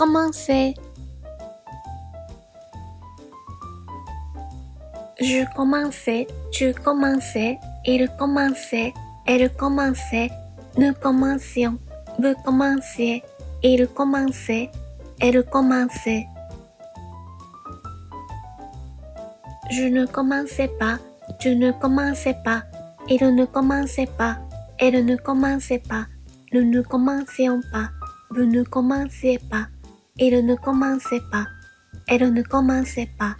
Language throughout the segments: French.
Commencer. Je commençais, tu commençais, il commençait, elle commençait, nous commencions, vous commenciez, il commençait, elle commençait. Je ne commençais pas, tu ne commençais pas, il ne commençait pas, elle ne commençait pas, nous ne commencions pas, vous ne commenciez pas, il ne commençait pas, elle ne commençait pas.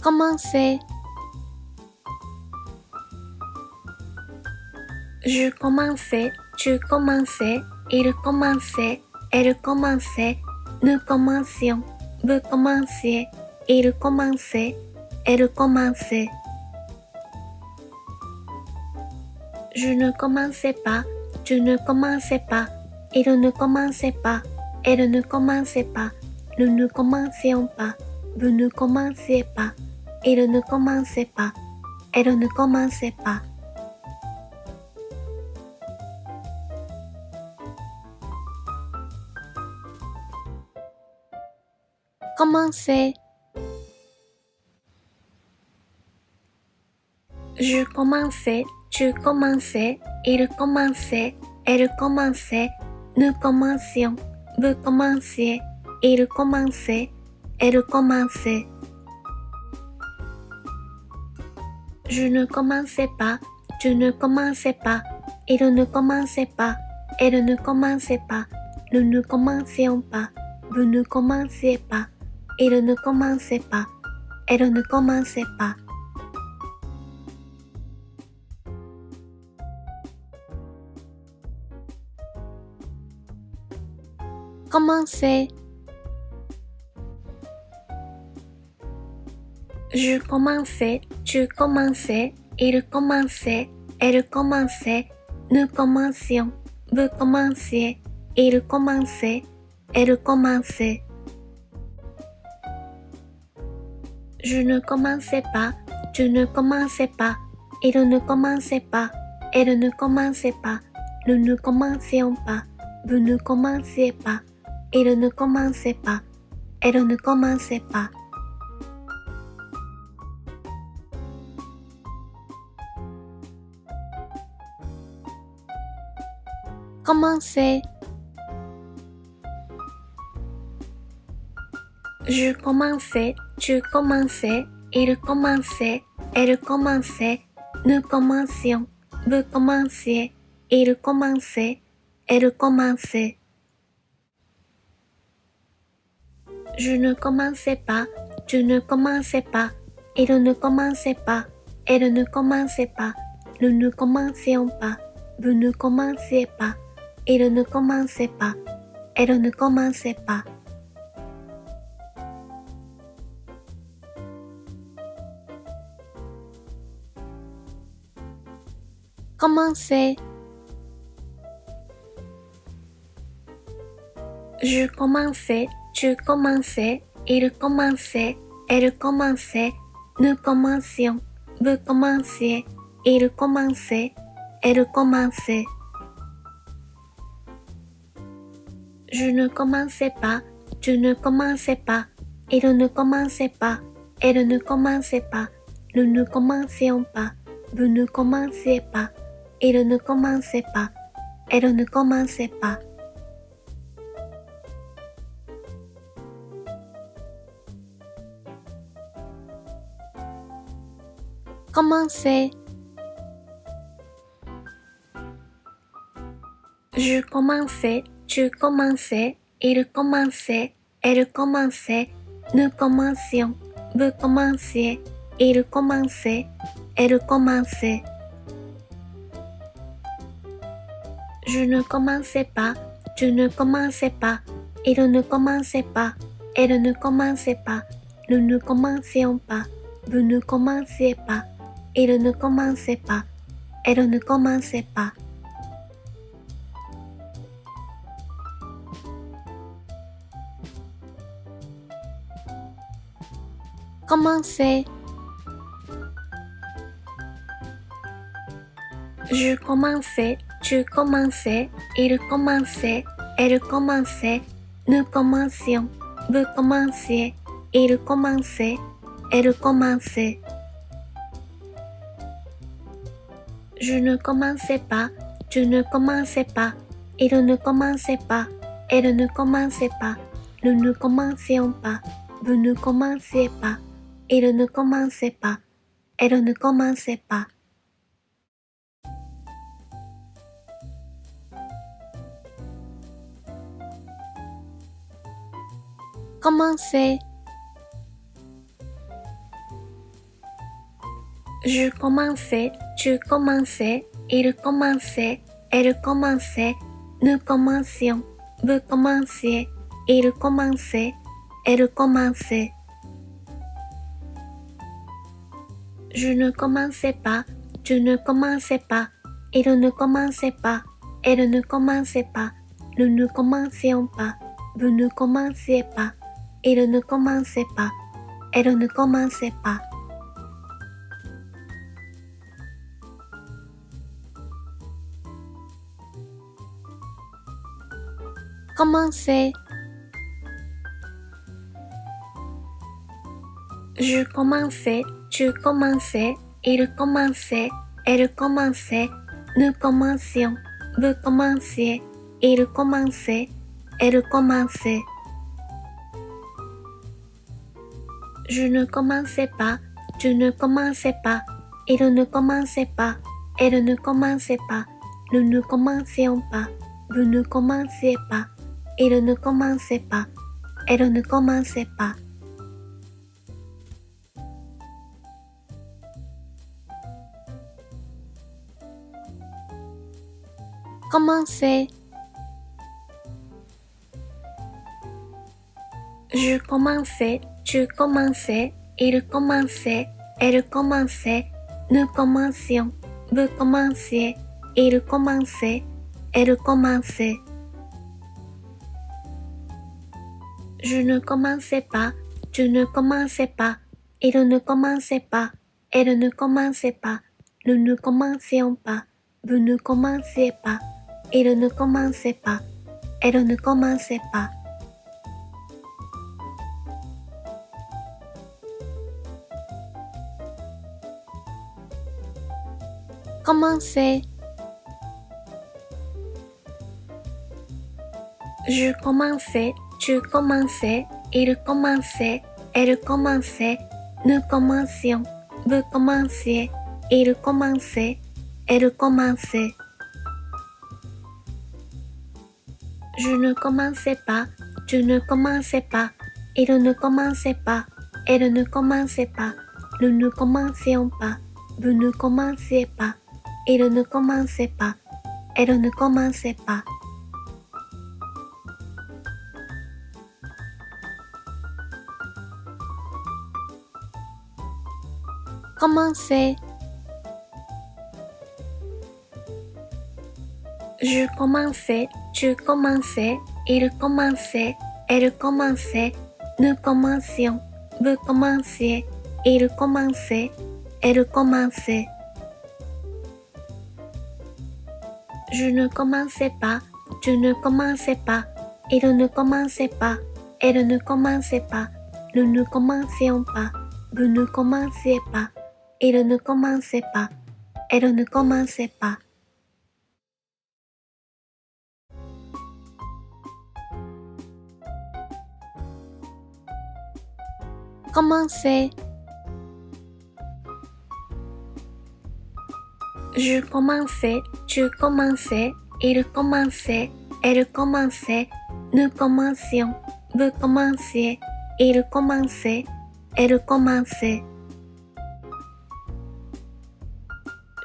Commencer. Je commençais, tu commençais, il commençait, elle commençait, nous commencions, vous commenciez, il commençait, elle commençait. Je ne commençais pas, tu ne commençais pas, il ne commençait pas, elle ne commençait pas, nous ne commencions pas, vous ne commenciez pas, il ne commençait pas, elle ne commençait pas. Commencer. Je commençais, tu commençais, il commençait, elle commençait, nous commencions, vous commenciez, il commençait, elle commençait. Je ne commençais pas, tu ne commençais pas, il ne commençait pas, elle ne commençait pas, nous ne commencions pas, vous ne commenciez pas, il ne commençait pas, elle ne commençait pas. Commencer. Je commençais, tu commençais, il commençait, elle commençait, nous commencions, vous commenciez, il commençait, elle commençait. Je ne commençais pas, tu ne commençais pas, il ne commençait pas, elle ne commençait pas, nous ne commencions pas, vous ne commenciez pas, il ne commençait pas, elle ne commençait pas. Commencer. Je commençais, tu commençais, il commençait, elle commençait, nous commencions, vous commenciez, il commençait, elle commençait. Je ne commençais pas, tu ne commençais pas, il ne commençait pas, elle ne commençait pas, nous ne commencions pas, vous ne commenciez pas, il ne commençait pas, elle ne commençait pas. Commencer. Je commençais, tu commençais, il commençait, elle commençait, nous commencions, vous commenciez, il commençait, elle commençait. Je ne commençais pas, tu ne commençais pas, il ne commençait pas, elle ne commençait pas, nous ne commencions pas, vous ne commenciez pas, il ne commençait pas, elle ne commençait pas. Commencer. Je commençais, tu commençais, il commençait, elle commençait, nous commencions, vous commenciez, il commençait, elle commençait. Je ne commençais pas, tu ne commençais pas, il ne commençait pas, elle ne commençait pas, nous ne commencions pas, vous ne commenciez pas, il ne commençait pas, elle ne commençait pas. Commencer. Je commençais, tu commençais, il commençait, elle commençait, nous commencions, vous commenciez, il commençait, elle commençait. Je ne commençais pas, tu ne commençais pas, il ne commençait pas, elle ne commençait pas, nous ne commencions pas, vous ne commenciez pas, il ne commençait pas, elle ne commençait pas. Commencer. Je commençais, tu commençais, il commençait, elle commençait, nous commencions, vous commenciez, il commençait, elle commençait. Je ne commençais pas, tu ne commençais pas, il ne commençait pas, elle ne commençait pas, nous ne commencions pas, vous ne commenciez pas, il ne commençait pas, elle ne commençait pas. Commencer. Je commençais, tu commençais, il commençait, elle commençait, nous commencions, vous commenciez, il commençait, elle commençait. Je ne commençais pas, tu ne commençais pas, il ne commençait pas, elle ne commençait pas, nous ne commencions pas, vous ne commenciez pas, il ne commençait pas, elle ne commençait pas. Commencer. Je commençais, tu commençais, il commençait, elle commençait, nous commencions, vous commenciez, il commençait, elle commençait. Je ne commençais pas, tu ne commençais pas, il ne commençait pas, elle ne commençait pas, nous ne commencions pas, vous ne commenciez pas, il ne commençait pas, elle ne commençait pas. Commencer. Je commençais, tu commençais, il commençait, elle commençait, nous commencions, vous commenciez, il commençait, elle commençait. Je ne commençais pas, tu ne commençais pas, il ne commençait pas, elle ne commençait pas, nous ne commencions pas, vous ne commenciez pas, il ne commençait pas, elle ne commençait pas. Commencer. Je commençais, tu commençais, il commençait, elle commençait, nous commencions, vous commenciez, il commençait, elle commençait. Je ne commençais pas, tu ne commençais pas, il ne commençait pas, elle ne commençait pas, nous ne commencions pas, vous ne commenciez pas, il ne commençait pas, elle ne commençait pas. Commencer. Je commençais, tu commençais, il commençait, elle commençait, nous commencions, vous commenciez, il commençait, elle commençait.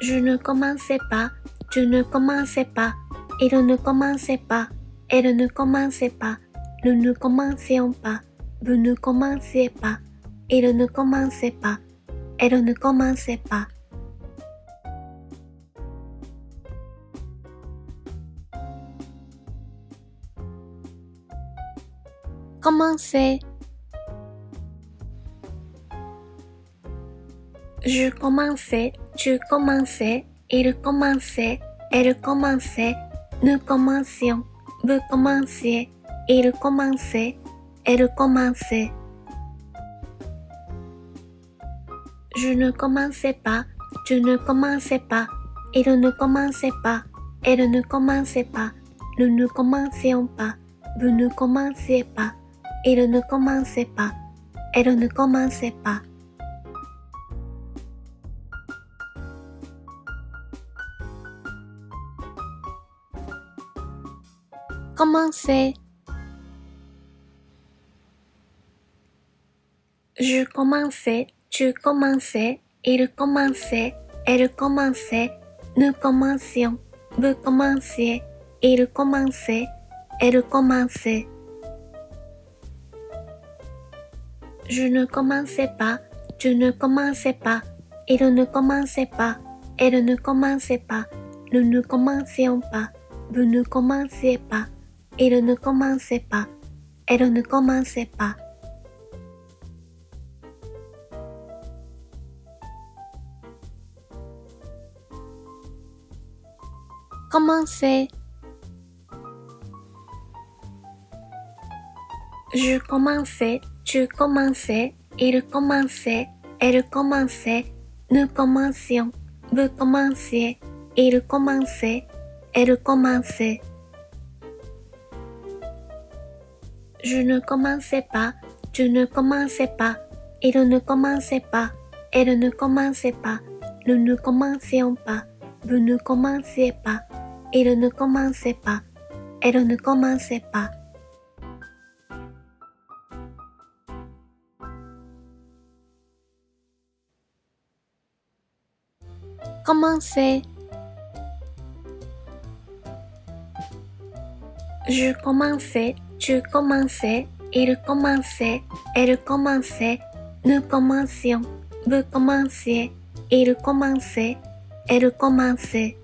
Je ne commençais pas, tu ne commençais pas, il ne commençait pas, elle ne commençait pas, nous ne commencions pas, vous ne commenciez pas, il ne commençait pas, elle ne commençait pas. Commencer. Je commençais, tu commençais, il commençait, elle commençait, nous commencions, vous commenciez, il commençait, elle commençait. Je ne commençais pas, tu ne commençais pas, il ne commençait pas, elle ne commençait pas, nous ne commencions pas, vous ne commenciez pas, il ne commençait pas, elle ne commençait pas. Commencer. Je commençais, tu commençais, il commençait, elle commençait, nous commencions, vous commenciez, il commençait, elle commençait. Je ne commençais pas, tu ne commençais pas, il ne commençait pas, elle ne commençait pas, nous ne commencions pas, vous ne commenciez pas, il ne commençait pas, elle ne commençait pas. Commencer. Je commençais, tu commençais, il commençait, elle commençait, nous commencions, vous commenciez, il commençait, elle commençait. Je ne commençais pas, tu ne commençais pas, il ne commençait pas, elle ne commençait pas, nous ne commencions pas, vous ne commenciez pas, il ne commençait pas, elle ne commençait pas. Commencer. Je commençais, tu commençais, il commençait, elle commençait, nous commencions, vous commenciez, il commençait, elle commençait.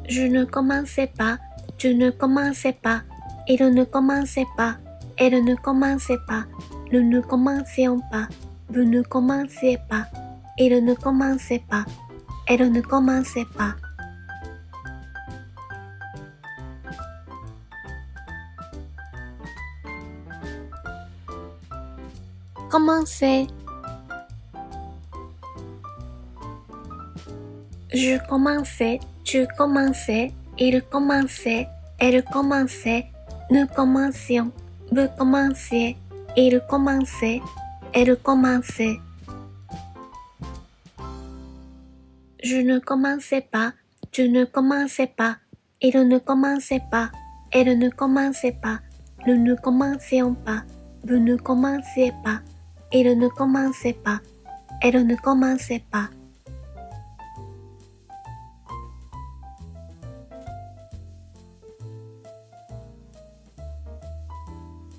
Je ne commençais pas, tu ne commençais pas, il ne commençait pas, elle ne commençait pas, nous ne commencions pas, vous ne commenciez pas, il ne commençait pas, elle ne commençait pas. Commencer. Je commençais, tu commençais, il commençait, elle commençait, nous commencions, vous commenciez, il commençait, elle commençait. Je ne commençais pas, tu ne commençais pas, il ne commençait pas, elle ne commençait pas, nous ne commencions pas, vous ne commenciez pas, il ne commençait pas, elle ne commençait pas.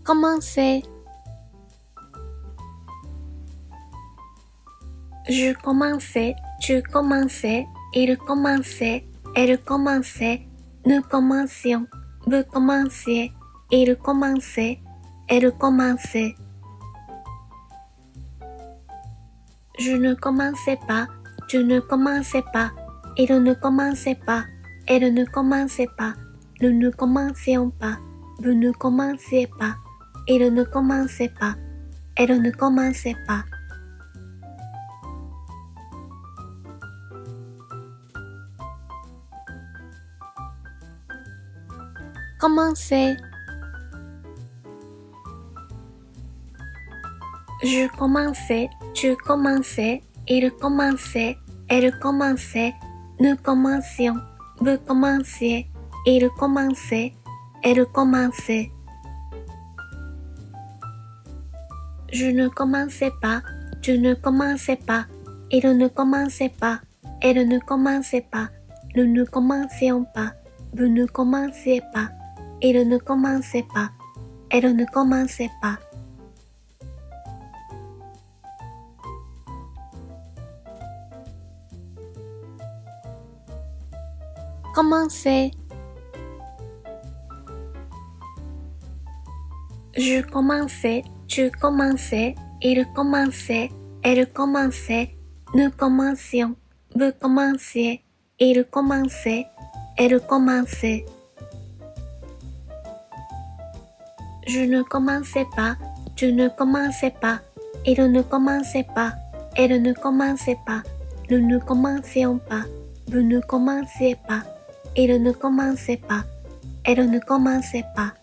Commencer. Je commençais, tu commençais, il commençait, elle commençait, nous commencions, vous commenciez, il commençait, elle commençait. Je ne commençais pas, tu ne commençais pas, il ne commençait pas, elle ne commençait pas, nous ne commencions pas, vous ne commenciez pas, il ne commençait pas, elle ne commençait pas. Commencer. Je commençais, tu commençais, il commençait, elle commençait, nous commencions, vous commenciez, il commençait, elle commençait. Je ne commençais pas, tu ne commençais pas, il ne commençait pas, elle ne commençait pas, nous ne commencions pas, vous ne commenciez pas, il ne commençait pas, elle ne commençait pas. Commencer. Je commençais, tu commençais, il commençait, elle commençait, Nous commencions. Vous commenciez. Il commençait. Elle commençait. Je ne commençais pas. Tu ne commençais pas. Il ne commençait pas. Elle ne commençait pas. Nous ne commencions pas. Vous ne commenciez pas. Il ne commençait pas. Elle ne commençait pas.